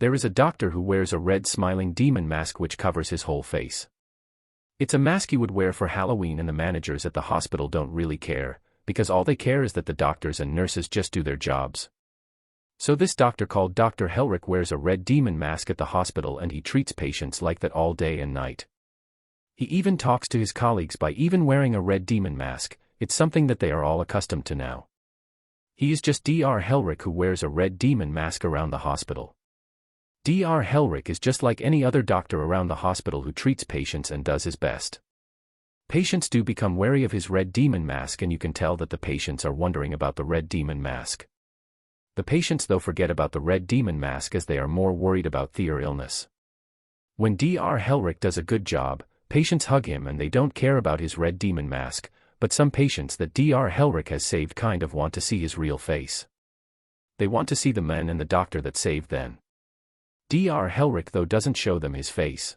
There is a doctor who wears a red smiling demon mask which covers his whole face. It's a mask you would wear for Halloween, and the managers at the hospital don't really care, because all they care is that the doctors and nurses just do their jobs. So this doctor called Dr. Helrick wears a red demon mask at the hospital, and he treats patients like that all day and night. He even talks to his colleagues by even wearing a red demon mask. It's something that they are all accustomed to now. He is just Dr. Helrick who wears a red demon mask around the hospital. Dr. Helrick is just like any other doctor around the hospital who treats patients and does his best. Patients do become wary of his red demon mask, and you can tell that the patients are wondering about the red demon mask. The patients though forget about the red demon mask as they are more worried about their illness. When Dr. Helrick does a good job, patients hug him and they don't care about his red demon mask, but some patients that Dr. Helrick has saved kind of want to see his real face. They want to see the man and the doctor that saved them. Dr. Helrick though doesn't show them his face.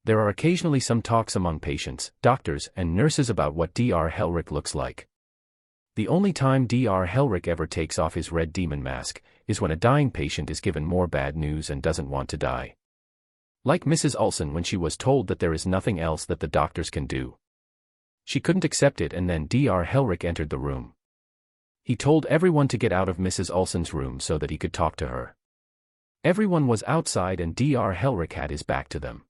There are occasionally some talks among patients, doctors, and nurses about what Dr. Helrick looks like. The only time Dr. Helrick ever takes off his red demon mask is when a dying patient is given more bad news and doesn't want to die. Like Mrs. Olson when she was told that there is nothing else that the doctors can do. She couldn't accept it, and then Dr. Helrick entered the room. He told everyone to get out of Mrs. Olson's room so that he could talk to her. Everyone was outside and Dr. Helrick had his back to them.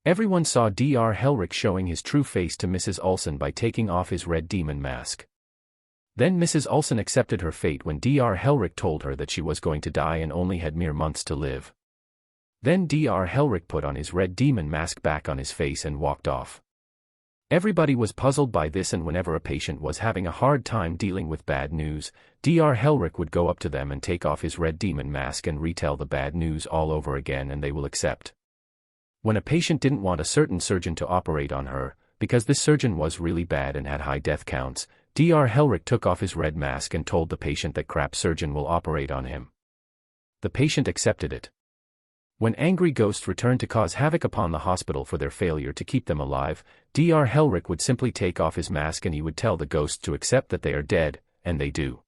Everyone saw Dr. Helrick showing his true face to Mrs. Olson by taking off his red demon mask. Then Mrs. Olson accepted her fate when Dr. Helrick told her that she was going to die and only had mere months to live. Then Dr. Helrick put on his red demon mask back on his face and walked off. Everybody was puzzled by this, and whenever a patient was having a hard time dealing with bad news, Dr. Helrick would go up to them and take off his red demon mask and retell the bad news all over again, and they will accept. When a patient didn't want a certain surgeon to operate on her, because this surgeon was really bad and had high death counts, Dr. Helrick took off his red mask and told the patient that crap surgeon will operate on him. The patient accepted it. When angry ghosts returned to cause havoc upon the hospital for their failure to keep them alive, Dr. Helrick would simply take off his mask and he would tell the ghosts to accept that they are dead, and they do.